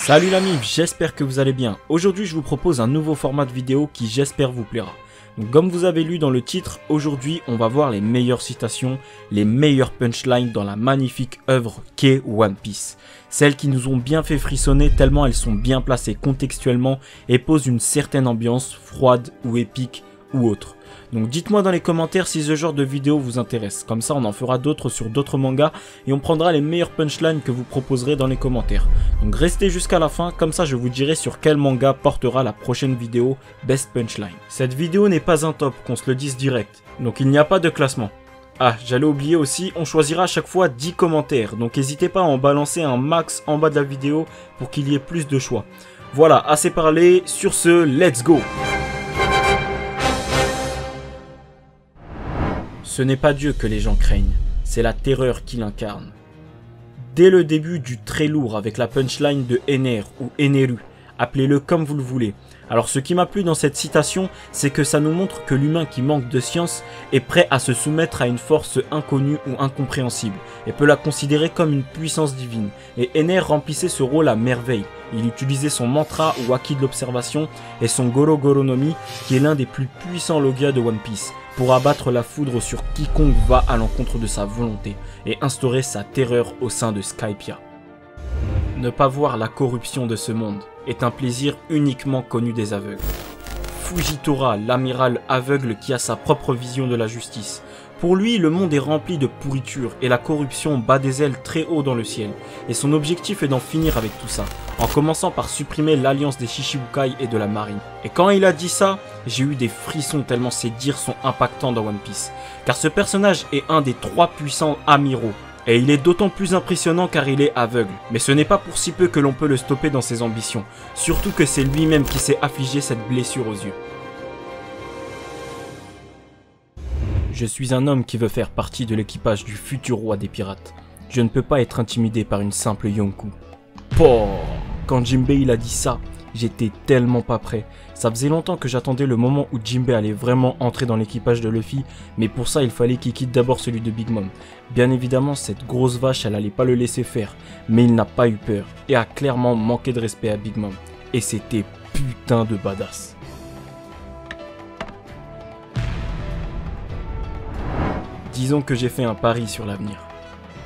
Salut l'ami, j'espère que vous allez bien. Aujourd'hui je vous propose un nouveau format de vidéo qui j'espère vous plaira. Donc, comme vous avez lu dans le titre, aujourd'hui on va voir les meilleures citations, les meilleures punchlines dans la magnifique œuvre qu'est One Piece. Celles qui nous ont bien fait frissonner tellement elles sont bien placées contextuellement et posent une certaine ambiance froide ou épique ou autre. Donc dites-moi dans les commentaires si ce genre de vidéo vous intéresse, comme ça on en fera d'autres sur d'autres mangas et on prendra les meilleures punchlines que vous proposerez dans les commentaires. Donc restez jusqu'à la fin, comme ça je vous dirai sur quel manga portera la prochaine vidéo Best Punchline. Cette vidéo n'est pas un top, qu'on se le dise direct, donc il n'y a pas de classement. Ah, j'allais oublier aussi, on choisira à chaque fois 10 commentaires, donc n'hésitez pas à en balancer un max en bas de la vidéo pour qu'il y ait plus de choix. Voilà, assez parlé, sur ce, let's go! Ce n'est pas Dieu que les gens craignent, c'est la terreur qu'il incarne. Dès le début du très lourd avec la punchline de Ener ou Eneru, appelez-le comme vous le voulez. Alors ce qui m'a plu dans cette citation, c'est que ça nous montre que l'humain qui manque de science est prêt à se soumettre à une force inconnue ou incompréhensible, et peut la considérer comme une puissance divine. Et Ener remplissait ce rôle à merveille. Il utilisait son mantra ou haki de l'observation et son Goro Goro no Mi, qui est l'un des plus puissants logia de One Piece, pour abattre la foudre sur quiconque va à l'encontre de sa volonté et instaurer sa terreur au sein de Skypiea. Ne pas voir la corruption de ce monde est un plaisir uniquement connu des aveugles. Fujitora, l'amiral aveugle qui a sa propre vision de la justice. Pour lui, le monde est rempli de pourriture et la corruption bat des ailes très haut dans le ciel. Et son objectif est d'en finir avec tout ça, en commençant par supprimer l'alliance des Shichibukai et de la marine. Et quand il a dit ça, j'ai eu des frissons tellement ses dires sont impactants dans One Piece. Car ce personnage est un des 3 puissants amiraux. Et il est d'autant plus impressionnant car il est aveugle. Mais ce n'est pas pour si peu que l'on peut le stopper dans ses ambitions. Surtout que c'est lui-même qui s'est affligé cette blessure aux yeux. Je suis un homme qui veut faire partie de l'équipage du futur roi des pirates. Je ne peux pas être intimidé par une simple Yonkou. Pouh! Quand Jinbei il a dit ça, j'étais tellement pas prêt. Ça faisait longtemps que j'attendais le moment où Jinbei allait vraiment entrer dans l'équipage de Luffy, mais pour ça il fallait qu'il quitte d'abord celui de Big Mom. Bien évidemment cette grosse vache elle allait pas le laisser faire, mais il n'a pas eu peur et a clairement manqué de respect à Big Mom. Et c'était putain de badass. Disons que j'ai fait un pari sur l'avenir.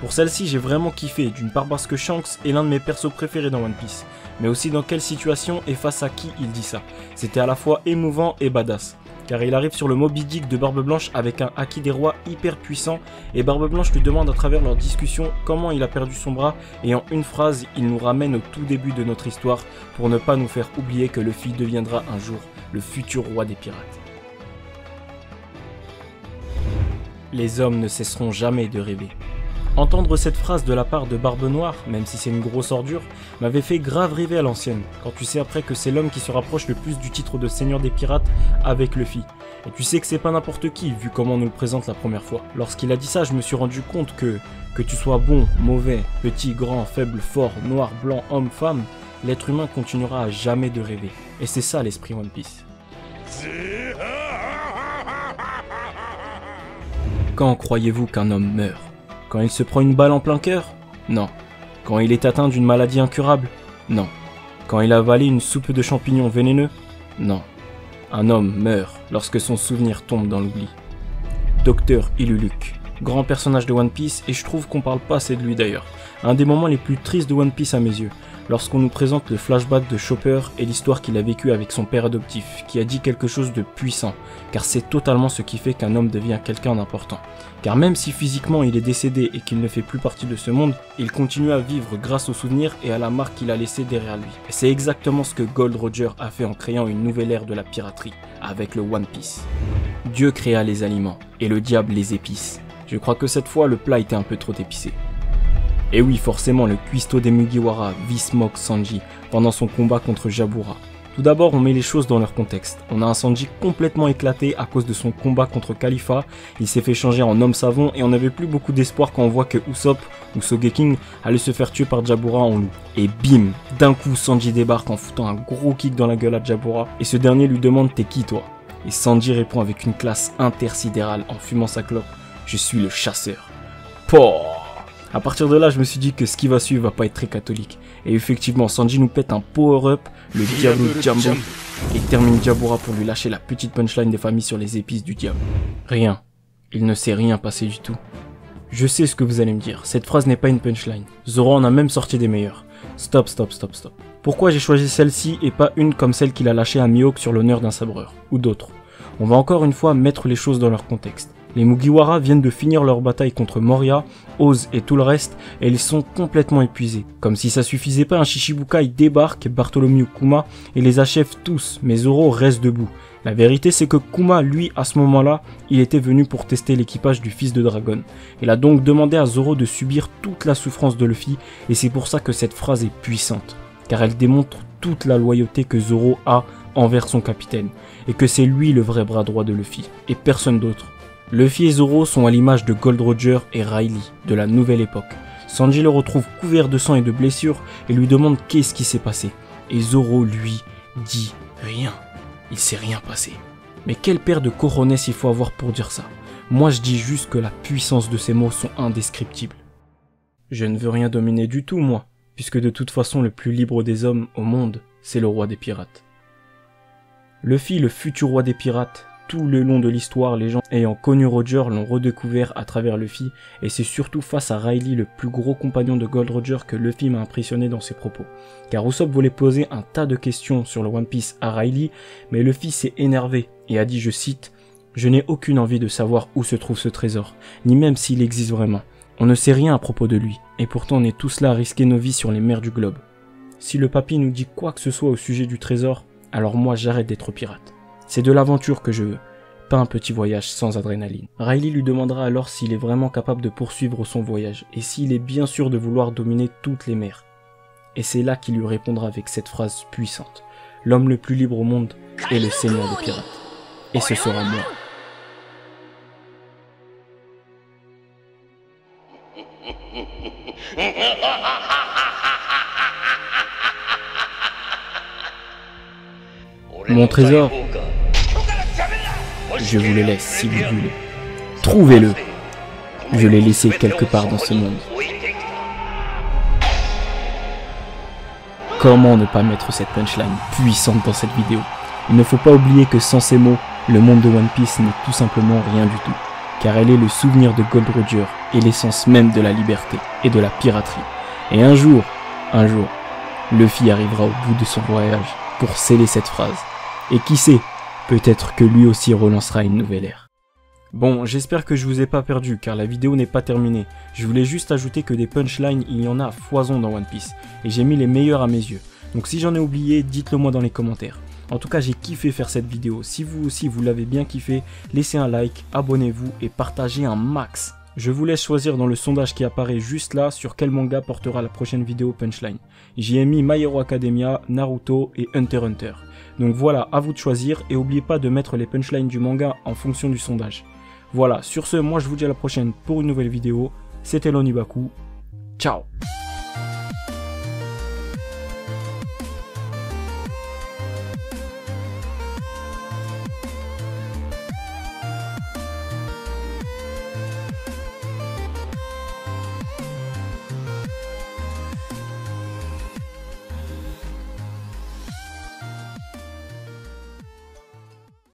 Pour celle-ci, j'ai vraiment kiffé, d'une part parce que Shanks est l'un de mes persos préférés dans One Piece, mais aussi dans quelle situation et face à qui il dit ça. C'était à la fois émouvant et badass, car il arrive sur le Moby Dick de Barbe Blanche avec un haki des rois hyper puissant, et Barbe Blanche lui demande à travers leur discussion comment il a perdu son bras, et en une phrase, il nous ramène au tout début de notre histoire pour ne pas nous faire oublier que Luffy deviendra un jour le futur roi des pirates. Les hommes ne cesseront jamais de rêver. Entendre cette phrase de la part de Barbe Noire, même si c'est une grosse ordure, m'avait fait grave rêver à l'ancienne, quand tu sais après que c'est l'homme qui se rapproche le plus du titre de Seigneur des Pirates avec Luffy. Et tu sais que c'est pas n'importe qui, vu comment on nous le présente la première fois. Lorsqu'il a dit ça, je me suis rendu compte que tu sois bon, mauvais, petit, grand, faible, fort, noir, blanc, homme, femme, l'être humain continuera à jamais de rêver. Et c'est ça l'esprit One Piece. Quand croyez-vous qu'un homme meurt? Quand il se prend une balle en plein cœur? Non. Quand il est atteint d'une maladie incurable? Non. Quand il a avalé une soupe de champignons vénéneux? Non. Un homme meurt lorsque son souvenir tombe dans l'oubli. Docteur Iluluk, grand personnage de One Piece, et je trouve qu'on parle pas assez de lui d'ailleurs. Un des moments les plus tristes de One Piece à mes yeux, lorsqu'on nous présente le flashback de Chopper et l'histoire qu'il a vécue avec son père adoptif, qui a dit quelque chose de puissant, car c'est totalement ce qui fait qu'un homme devient quelqu'un d'important. Car même si physiquement il est décédé et qu'il ne fait plus partie de ce monde, il continue à vivre grâce aux souvenirs et à la marque qu'il a laissée derrière lui. Et c'est exactement ce que Gold Roger a fait en créant une nouvelle ère de la piraterie, avec le One Piece. Dieu créa les aliments, et le diable les épices. Je crois que cette fois le plat était un peu trop épicé. Et oui, forcément, le cuistot des Mugiwara vit Smoke Sanji pendant son combat contre Jabura. Tout d'abord, on met les choses dans leur contexte. On a un Sanji complètement éclaté à cause de son combat contre Khalifa, il s'est fait changer en homme savon et on n'avait plus beaucoup d'espoir quand on voit que Usopp, ou Sogeking, allait se faire tuer par Jabura en loup. Et bim, d'un coup Sanji débarque en foutant un gros kick dans la gueule à Jabura, et ce dernier lui demande « T'es qui toi ?» Et Sanji répond avec une classe intersidérale en fumant sa clope « Je suis le chasseur. » Pouh! À partir de là, je me suis dit que ce qui va suivre va pas être très catholique. Et effectivement, Sanji nous pète un power-up, le Diablo Jambo, et termine Jabura pour lui lâcher la petite punchline des familles sur les épices du diable. Rien. Il ne s'est rien passé du tout. Je sais ce que vous allez me dire, cette phrase n'est pas une punchline. Zoro en a même sorti des meilleures. Stop. Pourquoi j'ai choisi celle-ci et pas une comme celle qu'il a lâchée à Mihawk sur l'honneur d'un sabreur, ou d'autres? On va encore une fois mettre les choses dans leur contexte. Les Mugiwara viennent de finir leur bataille contre Moria, Oz et tout le reste, et ils sont complètement épuisés. Comme si ça suffisait pas, un Shichibukai débarque, Bartholomew Kuma, et les achève tous, mais Zoro reste debout. La vérité c'est que Kuma, lui, à ce moment-là, il était venu pour tester l'équipage du fils de Dragon. Il a donc demandé à Zoro de subir toute la souffrance de Luffy, et c'est pour ça que cette phrase est puissante, car elle démontre toute la loyauté que Zoro a envers son capitaine, et que c'est lui le vrai bras droit de Luffy, et personne d'autre. Luffy et Zoro sont à l'image de Gold Roger et Riley, de la nouvelle époque. Sanji le retrouve couvert de sang et de blessures, et lui demande qu'est-ce qui s'est passé. Et Zoro, lui, dit rien. Il s'est rien passé. Mais quelle paire de cojones il faut avoir pour dire ça? Moi je dis juste que la puissance de ces mots sont indescriptibles. Je ne veux rien dominer du tout moi, puisque de toute façon le plus libre des hommes au monde, c'est le roi des pirates. Luffy, le futur roi des pirates, tout le long de l'histoire, les gens ayant connu Roger l'ont redécouvert à travers Luffy, et c'est surtout face à Riley, le plus gros compagnon de Gold Roger, que Luffy m'a impressionné dans ses propos. Car Usopp voulait poser un tas de questions sur le One Piece à Riley, mais Luffy s'est énervé et a dit, je cite, « Je n'ai aucune envie de savoir où se trouve ce trésor, ni même s'il existe vraiment. On ne sait rien à propos de lui, et pourtant on est tous là à risquer nos vies sur les mers du globe. Si le papy nous dit quoi que ce soit au sujet du trésor, alors moi j'arrête d'être pirate. C'est de l'aventure que je veux, pas un petit voyage sans adrénaline. » Riley lui demandera alors s'il est vraiment capable de poursuivre son voyage, et s'il est bien sûr de vouloir dominer toutes les mers. Et c'est là qu'il lui répondra avec cette phrase puissante. « L'homme le plus libre au monde est le seigneur des pirates. Et ce sera moi. » Mon trésor, je vous le laisse si vous voulez. Trouvez-le. Je l'ai laissé quelque part dans ce monde. Comment ne pas mettre cette punchline puissante dans cette vidéo? Il ne faut pas oublier que sans ces mots, le monde de One Piece n'est tout simplement rien du tout. Car elle est le souvenir de Gold Roger et l'essence même de la liberté et de la piraterie. Et un jour, Luffy arrivera au bout de son voyage pour sceller cette phrase. Et qui sait, peut-être que lui aussi relancera une nouvelle ère. Bon, j'espère que je vous ai pas perdu, car la vidéo n'est pas terminée. Je voulais juste ajouter que des punchlines, il y en a à foison dans One Piece, et j'ai mis les meilleurs à mes yeux. Donc si j'en ai oublié, dites-le moi dans les commentaires. En tout cas, j'ai kiffé faire cette vidéo. Si vous aussi vous l'avez bien kiffé, laissez un like, abonnez-vous et partagez un max. Je vous laisse choisir dans le sondage qui apparaît juste là sur quel manga portera la prochaine vidéo punchline. J'y ai mis My Hero Academia, Naruto et Hunter x Hunter. Donc voilà, à vous de choisir et n'oubliez pas de mettre les punchlines du manga en fonction du sondage. Voilà, sur ce, moi je vous dis à la prochaine pour une nouvelle vidéo. C'était Lonibaku. Ciao.